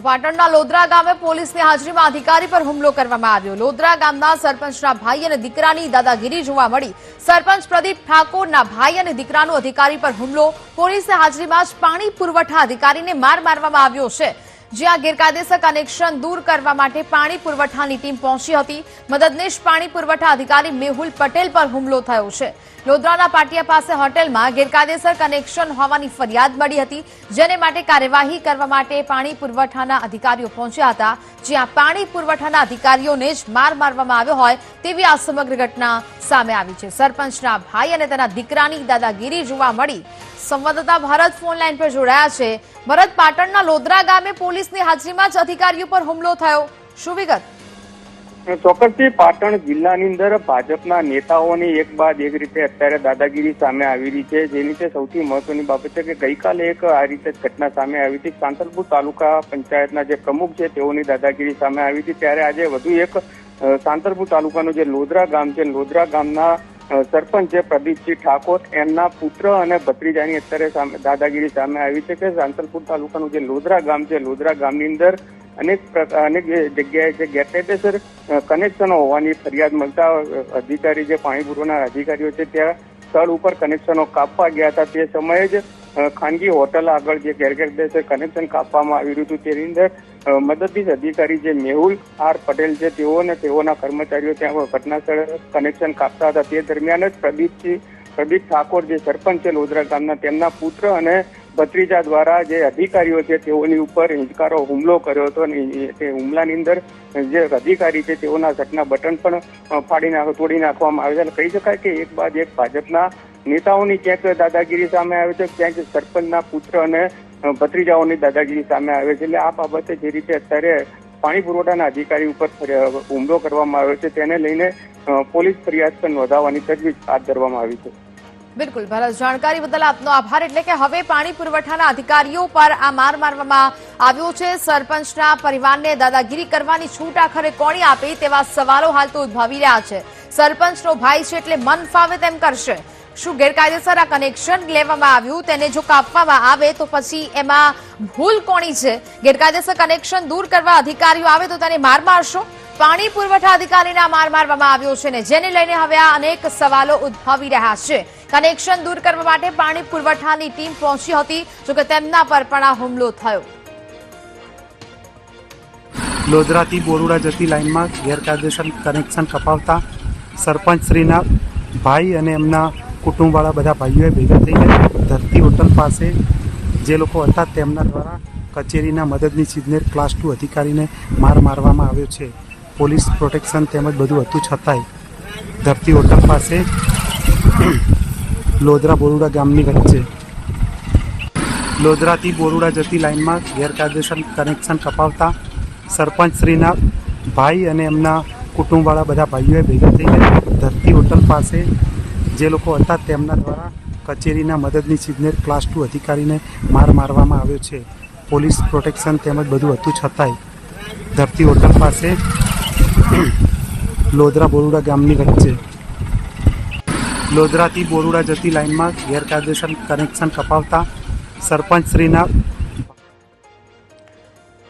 પાટણના લોધરા ગામે પોલીસની હાજરીમાં અધિકારી પર હુમલો કરવામાં આવ્યો। લોધરા ગામના સરપંચના ભાઈ અને દીકરાની દાદાગીરી જોવા મળી। સરપંચ પ્રદીપ ઠાકોરના ભાઈ અને દીકરાનો અધિકારી પર હુમલો। પોલીસની હાજરીમાં જ પાણી પુરવઠા અધિકારીને માર મારવામાં આવ્યો છે। જ્યાં ગેરકાયદેસર કનેક્શન દૂર કરવા માટે પાણી પુરવઠાની ટીમ પહોંચી હતી। મદદનીશ પાણી પુરવઠા અધિકારી મેહુલ પટેલ પર હુમલો થયો છે। લોધરાના પાટિયા પાસે હોટેલમાં ગેરકાયદેસર કનેક્શન હોવાની ફરિયાદ મળી હતી, જેને માટે કાર્યવાહી કરવા માટે પાણી પુરવઠાના અધિકારીઓ પહોંચ્યા હતા। જ્યાં પાણી પુરવઠાના અધિકારીઓને જ માર મારવામાં આવ્યો હોય તેવી આ સમગ્ર ઘટના સામે આવી છે। સરપંચના ભાઈ અને તેના દીકરાની દાદાગીરી જોવા મળી। સંવાદદાતા ભરત ફોન લાઈન પર જોડાયા છે। ભરત, પાટણના લોધરા ગામે પોલીસની હાજરીમાં જ અધિકારીઓ પર હુમલો થયો, શું વિગત? ચોક્કસથી પાટણ જિલ્લાની અંદર ભાજપના નેતાઓની એક બાદ એક રીતે અત્યારે દાદાગીરી સામે આવી રહી છે। જે રીતે સૌથી મહત્વની બાબત છે કે ગઈકાલે એક આ રીતે ઘટના સામે આવી હતી। સાંતલપુર તાલુકા પંચાયતના જે પ્રમુખ છે તેઓની દાદાગીરી સામે આવી હતી। ત્યારે આજે વધુ એક સાંતલપુર તાલુકાનું જે લોધરા ગામ છે, લોધરા ગામના સરપંચ છે પ્રદીપસિંહ ઠાકોર, એમના પુત્ર અને ભત્રીજાની અત્યારે દાદાગીરી સામે આવી છે કે સાંતલપુર તાલુકાનું જે લોધરા ગામ છે, લોધરા ગામની અંદર અનેક જગ્યાએ જે ગેરકાયદેસર કનેક્શનો હોવાની ફરિયાદ મળતા અધિકારી જે પાણી પુરવઠાના અધિકારીઓ છે ત્યાં સ્થળ ઉપર કનેક્શનો કાપવા ગયા હતા। તે સમયે જ ખાનગી હોટલ આગળ જે ગેરકાયદેસર કનેક્શન કાપવામાં આવી રહ્યું હતું તેની અંદર મદદનીશ અધિકારી જે મેહુલ આર પટેલ છે તેઓ અને તેઓના કર્મચારીઓ ત્યાં ઘટના સ્થળે કનેક્શન કાપતા હતા। તે દરમિયાન જ પ્રદીપ ઠાકોર જે સરપંચ છે લોધરા ગામના, તેમના પુત્ર અને ભત્રીજા દ્વારા જે અધિકારીઓ છે તેઓની ઉપર હિંચકારો હુમલો કર્યો હતો અને તે હુમલાની અંદર જે અધિકારી છે તેઓના સટના બટન પણ તોડી નાખવામાં આવ્યા છે। કહી શકાય કે એક બાદ એક ભાજપના નેતાઓની ક્યાંક દાદાગીરી સામે આવે છે, ક્યાંક સરપંચના પુત્ર અને ભત્રીજાઓની દાદાગીરી સામે આવે છે। એટલે આ બાબતે જે રીતે અત્યારે પાણી પુરવઠાના અધિકારી ઉપર હુમલો કરવામાં આવ્યો છે તેને લઈને પોલીસ ફરિયાદ પણ નોંધાવવાની તજવીજ હાથ ધરવામાં આવી છે। બિલકુલ ભરત, જાણકારી બદલ આપનો આભાર। એટલે કે હવે પાણી પુરવઠાના અધિકારીઓ પર આ માર મારવામાં આવ્યો છે। સરપંચના પરિવારને દાદાગીરી કરવાની છૂટ આખરે કોણે આપી તેવા સવાલો હાલ તો ઉદ્ભવી રહ્યા છે। સરપંચનો ભાઈ છે એટલે મન ફાવે તેમ કરશે। શું ગેરકાયદેસર આ કનેક્શન લેવામાં આવ્યું તેને જો કાપવામાં આવે તો પછી એમાં ભૂલ કોની છે? ગેરકાયદેસર કનેક્શન દૂર કરવા અધિકારીઓ આવે તો તેને માર મારશો? પાણી પુરવઠા અધિકારીને માર મારવામાં આવ્યો છે ને જેને લઈને હવે આ અનેક સવાલો ઉદ્ભવી રહ્યા છે। કનેક્શન દૂર કરવા માટે પાણી પુરવઠાની ટીમ પહોંચી હતી, જોકે તેમના પર પણ આ હુમલો થયો। લોધરાથી બોરુડા જતી લાઇનમાં ગેરકાયદેસર કનેક્શન કપાવતા સરપંચશ્રીના ભાઈ અને એમના કુટુંબવાળા બધા ભાઈઓએ ભેગા થઈને ધરતી હોટલ પાસે જે લોકો હતા તેમના દ્વારા કચેરીના મદદનીશ ઇજનેર ક્લાસ 2 અધિકારીને માર મારવામાં આવ્યો છે। પોલીસ પ્રોટેક્શન તેમજ બધું હતું છતાંય ધરતી હોટલ પાસે લોધરા બોરુડા ગામની વચ્ચે લોધરાથી બોરુડા જતી લાઇનમાં ગેરકાયદેસર કનેક્શન કપાવતા સરપંચશ્રીના ભાઈ અને એમના કુટુંબવાળા બધા ભાઈઓએ ભેગા થઈને ધરતી હોટલ પાસે જે લોકો હતા તેમના દ્વારા કચેરીના મદદનીશ ઇજનેર ક્લાસ 2 અધિકારીને માર મારવામાં આવ્યો છે। પોલીસ પ્રોટેક્શન તેમજ બધું હતું છતાંય ધરતી હોટલ પાસે લોધરા બોરુડા ગામની વચ્ચે લોધરાથી બોરુડા જતી લાઇનમાં ગેરકાયદેસર કનેક્શન કપાવતા સરપંચશ્રીના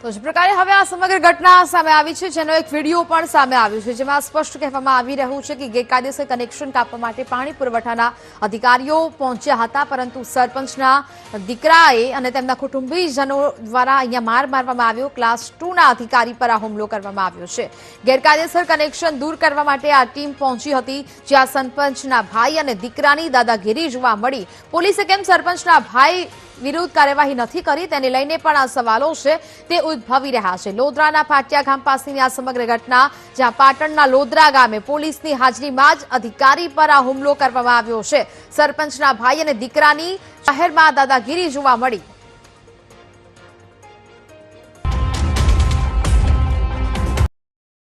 તો જ પ્રકારે હવે આ સમગ્ર ઘટના સામે આવી છે, જેનો એક વિડીયો પણ સામે આવ્યો છે, જેમાં સ્પષ્ટ કહેવામાં આવી રહ્યું છે કે ગેરકાયદેસર કનેક્શન કાપવા માટે પાણી પુરવઠાના અધિકારીઓ પહોંચ્યા હતા, પરંતુ સરપંચના દીકરાએ અને તેમના કુટુંબીજનો દ્વારા અહીંયા માર મારવામાં આવ્યો। ક્લાસ 2ના અધિકારી પર આ હુમલો કરવામાં આવ્યો છે। ગેરકાયદેસર કનેક્શન દૂર કરવા માટે આ ટીમ પહોંચી હતી, જ્યાં સરપંચના ભાઈ અને દીકરાની દાદાગીરી જોવા મળી। પોલીસે કેમ સરપંચના ભાઈ વિરુદ્ધ કાર્યવાહી નથી કરી તેને લઈને પણ આ સવાલો છે તે ઉદ્ભવી રહ્યા છે। લોધરાના પાટિયા ગામ પાસેની આ સમગ્ર ઘટના, જ્યાં પાટણના લોધરા ગામે પોલીસની હાજરીમાં જ અધિકારી પર આ હુમલો કરવામાં આવ્યો છે। સરપંચના ભાઈ અને દીકરાની જાહેરમાં દાદાગીરી જોવા મળી।